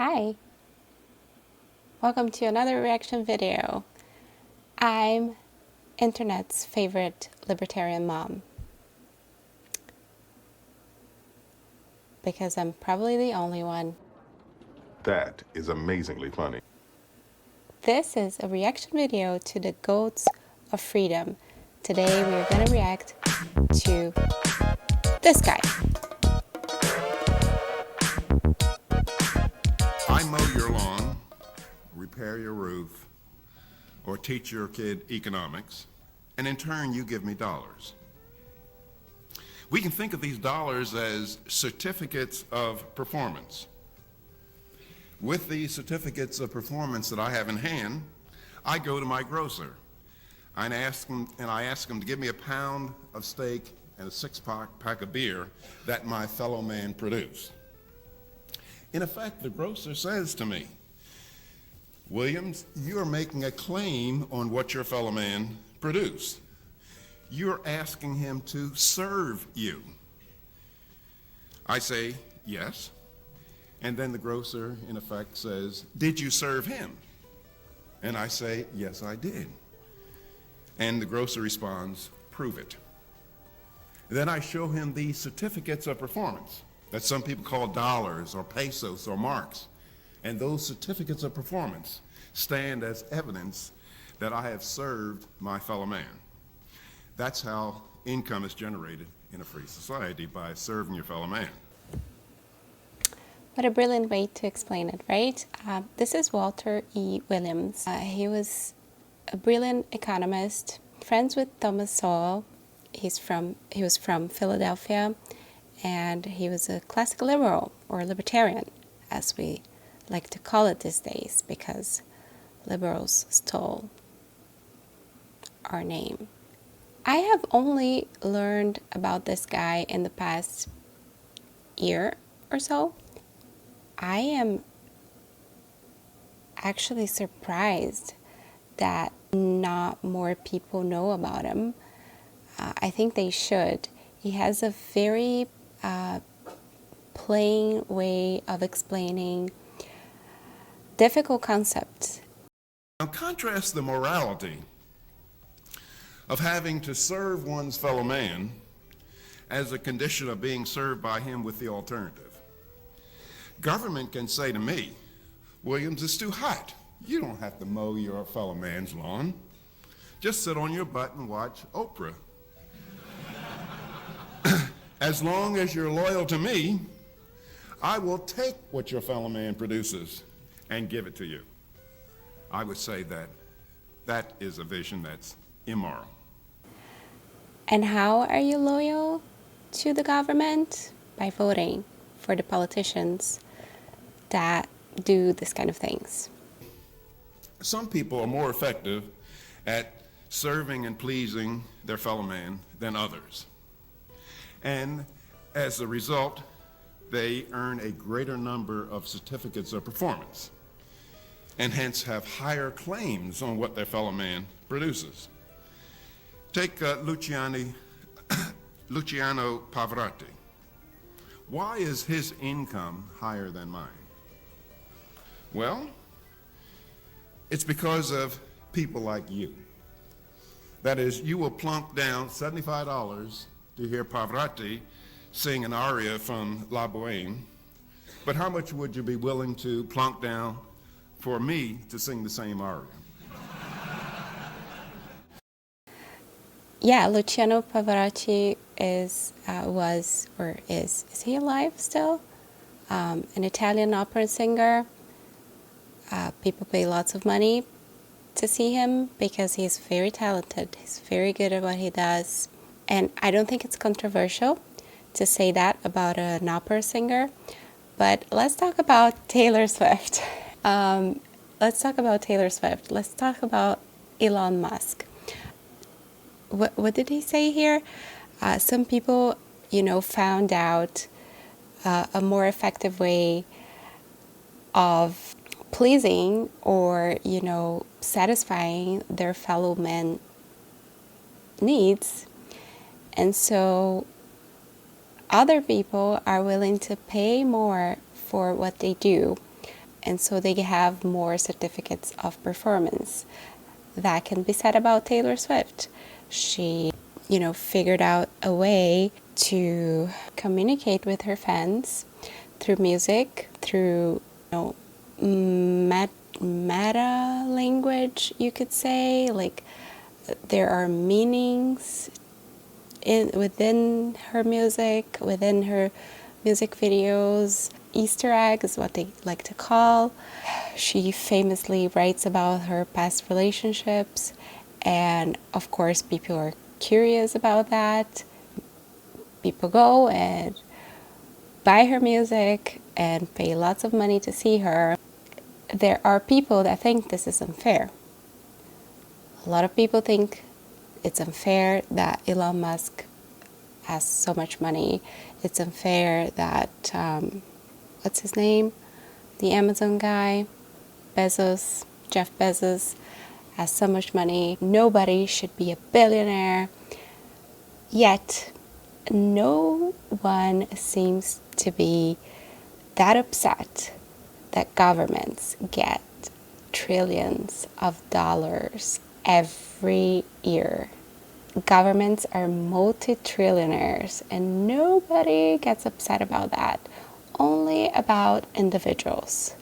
Hi, welcome to another reaction video. I'm internet's favorite libertarian mom because I'm probably the only one. That is amazingly funny. This is a reaction video to the goats of freedom. Today we're going to react to this guy. I mow your lawn, repair your roof, or teach your kid economics, and in turn you give me dollars. We can think of these dollars as certificates of performance. With these certificates of performance that I have in hand, I go to my grocer and I ask him to give me a pound of steak and a six-pack of beer that my fellow man produced. In effect, the grocer says to me, Williams, you are making a claim on what your fellow man produced. You're asking him to serve you. I say, yes. And then the grocer, in effect, says, did you serve him? And I say, yes, I did. And the grocer responds, prove it. Then I show him these certificates of performance that some people call dollars or pesos or marks. And those certificates of performance stand as evidence that I have served my fellow man. That's how income is generated in a free society, by serving your fellow man. What a brilliant way to explain it, right? This is Walter E. Williams. He was a brilliant economist, friends with Thomas Sowell. He was from Philadelphia, and he was a classical liberal, or libertarian, as we like to call it these days, because liberals stole our name. I have only learned about this guy in the past year or so. I am actually surprised that not more people know about him. I think they should. He has a very plain way of explaining difficult concepts. Now contrast the morality of having to serve one's fellow man as a condition of being served by him with the alternative. Government can say to me, Williams, it's too hot. You don't have to mow your fellow man's lawn. Just sit on your butt and watch Oprah. As long as you're loyal to me, I will take what your fellow man produces and give it to you. I would say that that is a vision that's immoral. And how are you loyal to the government? By voting for the politicians that do this kind of things. Some people are more effective at serving and pleasing their fellow man than others. And as a result, they earn a greater number of certificates of performance, and hence have higher claims on what their fellow man produces. Take Luciano Pavarotti. Why is his income higher than mine? Well, it's because of people like you. That is, you will plunk down $75 to hear Pavarotti sing an aria from La Boheme, but how much would you be willing to plunk down for me to sing the same aria? Yeah, Luciano Pavarotti is he alive still? An Italian opera singer. People pay lots of money to see him because he's very talented. He's very good at what he does. And I don't think it's controversial to say that about an opera singer. But let's talk about Taylor Swift. Let's talk about Elon Musk. What did he say here? Some people, found out a more effective way of pleasing or, satisfying their fellow men needs. And so other people are willing to pay more for what they do And so they have more certificates of performance. That can be said about Taylor Swift. She, figured out a way to communicate with her fans through music, through, meta language, you could say. Like, there are meanings within her music videos. Easter egg is what they like to call. She famously writes about her past relationships, and of course people are curious about that. People go and buy her music and pay lots of money to see her. There are people that think this is unfair. A lot of people think it's unfair that Elon Musk has so much money. It's unfair that what's his name? The Amazon guy, Bezos, Jeff Bezos, has so much money. Nobody should be a billionaire. Yet, no one seems to be that upset that governments get trillions of dollars every year. Governments are multi-trillionaires, and nobody gets upset about that. Only about individuals.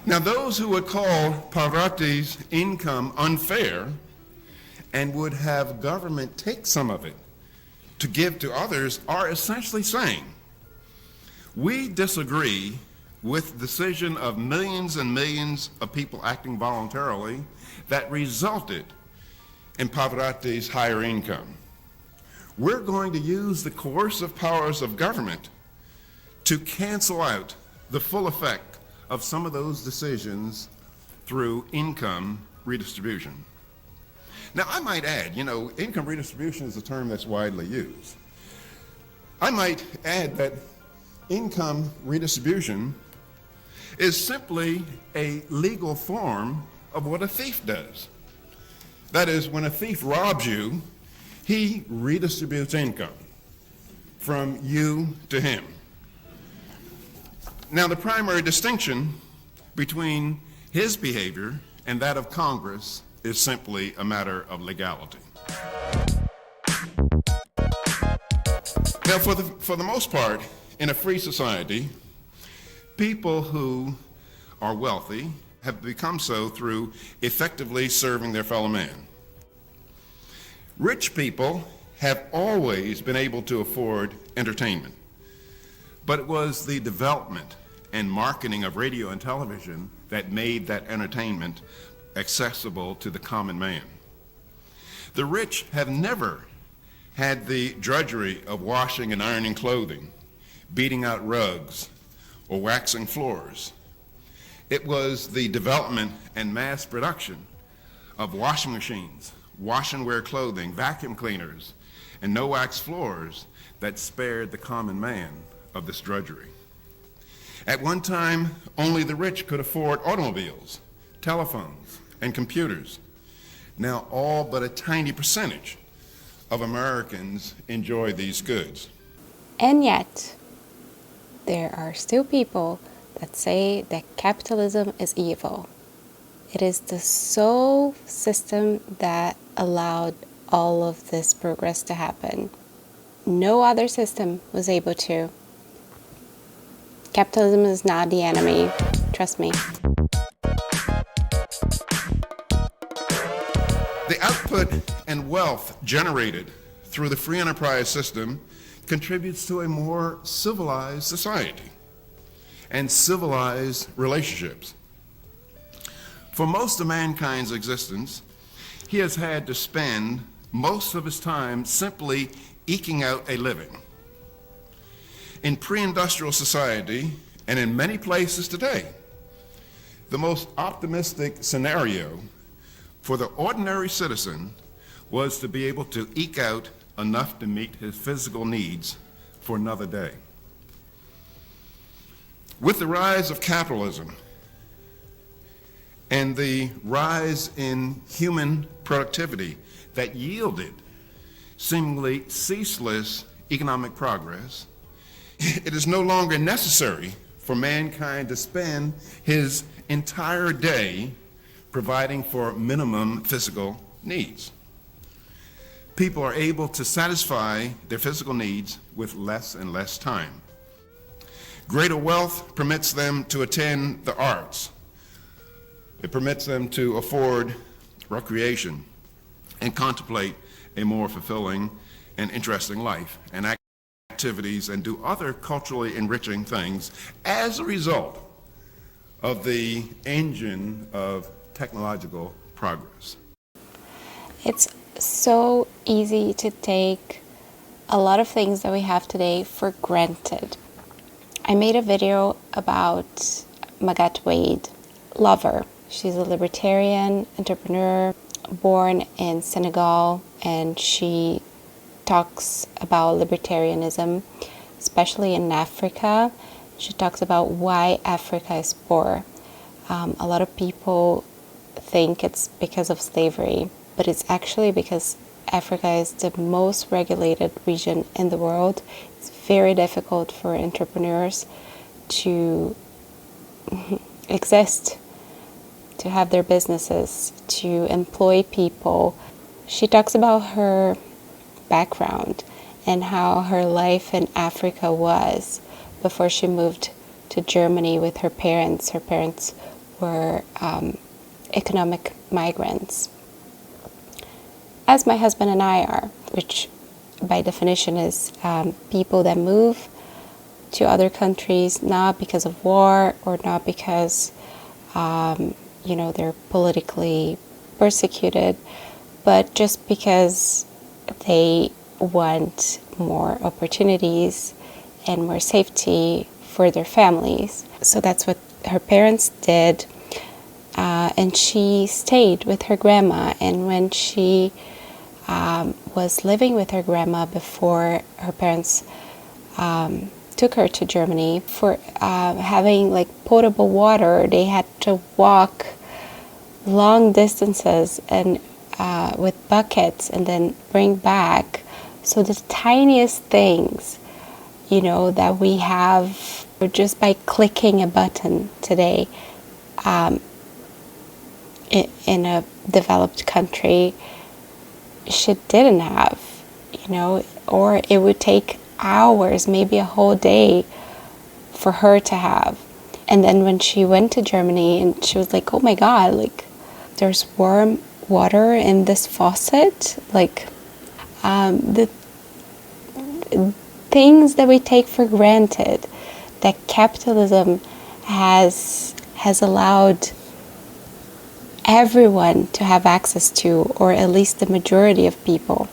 Now, those who would call Pavaroti's income unfair and would have government take some of it to give to others are essentially saying, we disagree with the decision of millions and millions of people acting voluntarily that resulted in Pavarotti's higher income. We're going to use the coercive powers of government to cancel out the full effect of some of those decisions through income redistribution. Now, I might add, income redistribution is a term that's widely used. I might add that income redistribution is simply a legal form of what a thief does. That is, when a thief robs you, he redistributes income from you to him. Now, the primary distinction between his behavior and that of Congress is simply a matter of legality. Now, for the most part, in a free society, people who are wealthy have become so through effectively serving their fellow man. Rich people have always been able to afford entertainment, but it was the development and marketing of radio and television that made that entertainment accessible to the common man. The rich have never had the drudgery of washing and ironing clothing, beating out rugs, or waxing floors. It was the development and mass production of washing machines, wash and wear clothing, vacuum cleaners, and no-wax floors that spared the common man of this drudgery. At one time, only the rich could afford automobiles, telephones, and computers. Now, all but a tiny percentage of Americans enjoy these goods. And yet, there are still people that say that capitalism is evil. It is the sole system that allowed all of this progress to happen. No other system was able to. Capitalism is not the enemy. Trust me. The output and wealth generated through the free enterprise system contributes to a more civilized society and civilized relationships. For most of mankind's existence, he has had to spend most of his time simply eking out a living. In pre-industrial society, and in many places today, the most optimistic scenario for the ordinary citizen was to be able to eke out enough to meet his physical needs for another day. With the rise of capitalism and the rise in human productivity that yielded seemingly ceaseless economic progress, it is no longer necessary for mankind to spend his entire day providing for minimum physical needs. People are able to satisfy their physical needs with less and less time. Greater wealth permits them to attend the arts. It permits them to afford recreation and contemplate a more fulfilling and interesting life and activities and do other culturally enriching things as a result of the engine of technological progress. It's so easy to take a lot of things that we have today for granted. I made a video about Magatte Wade, Lover. She's a libertarian entrepreneur born in Senegal, and she talks about libertarianism, especially in Africa. She talks about why Africa is poor. A lot of people think it's because of slavery, but it's actually because Africa is the most regulated region in the world. It's very difficult for entrepreneurs to exist, to have their businesses, to employ people. She talks about her background and how her life in Africa was before she moved to Germany with her parents. Her parents were economic migrants, as my husband and I are, which by definition is people that move to other countries not because of war or not because they're politically persecuted, but just because they want more opportunities and more safety for their families. So that's what her parents did, and she stayed with her grandma. And when she was living with her grandma before her parents took her to Germany, for having like potable water, they had to walk long distances and with buckets and then bring back. So the tiniest things, that we have just by clicking a button today in a developed country, she didn't have, or it would take hours, maybe a whole day for her to have. And then when she went to Germany and she was like, oh my God, like there's warm water in this faucet, like the things that we take for granted that capitalism has allowed everyone to have access to, or at least the majority of people.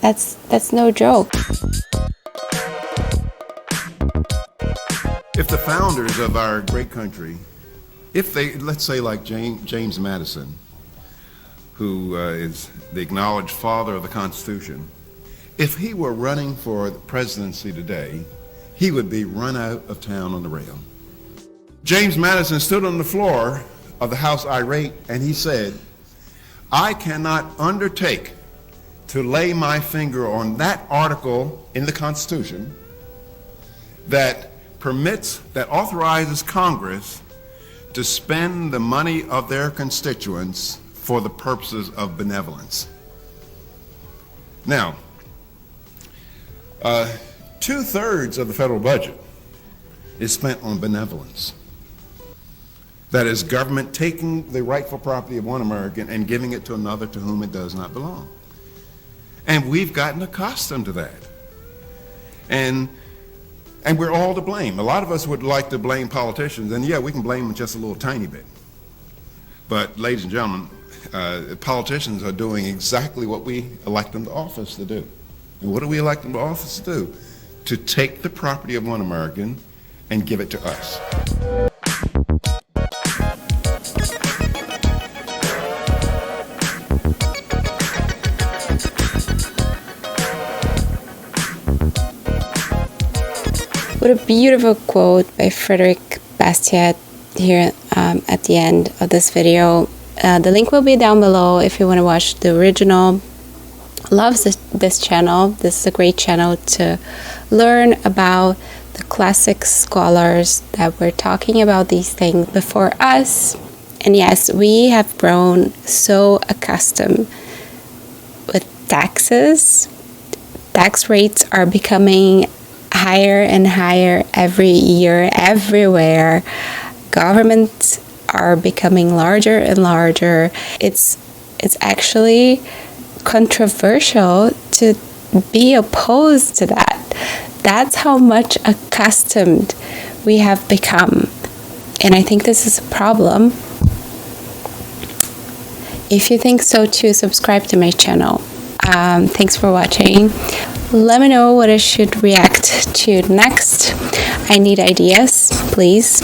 That's no joke. If the founders of our great country, if they, let's say like James Madison, who is the acknowledged father of the Constitution, if he were running for the presidency today, he would be run out of town on the rail. James Madison stood on the floor of the House irate, and he said, I cannot undertake to lay my finger on that article in the Constitution that authorizes Congress to spend the money of their constituents for the purposes of benevolence. Now, 2/3 of the federal budget is spent on benevolence. That is, government taking the rightful property of one American and giving it to another to whom it does not belong. And we've gotten accustomed to that. And we're all to blame. A lot of us would like to blame politicians, and yeah, we can blame them just a little tiny bit. But ladies and gentlemen, politicians are doing exactly what we elect them to office to do. And what do we elect them to office to do? To take the property of one American and give it to us. What a beautiful quote by Frederick Bastiat here at the end of this video. The link will be down below if you want to watch the original. Loves this channel. This is a great channel to learn about the classic scholars that were talking about these things before us. And yes, we have grown so accustomed with taxes. Tax rates are becoming higher and higher every year, everywhere. Governments are becoming larger and larger. It's actually controversial to be opposed to that. That's how much accustomed we have become. And I think this is a problem. If you think so too, subscribe to my channel. Thanks for watching. Let me know what I should react to next. I need ideas, please.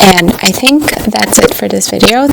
And I think that's it for this video.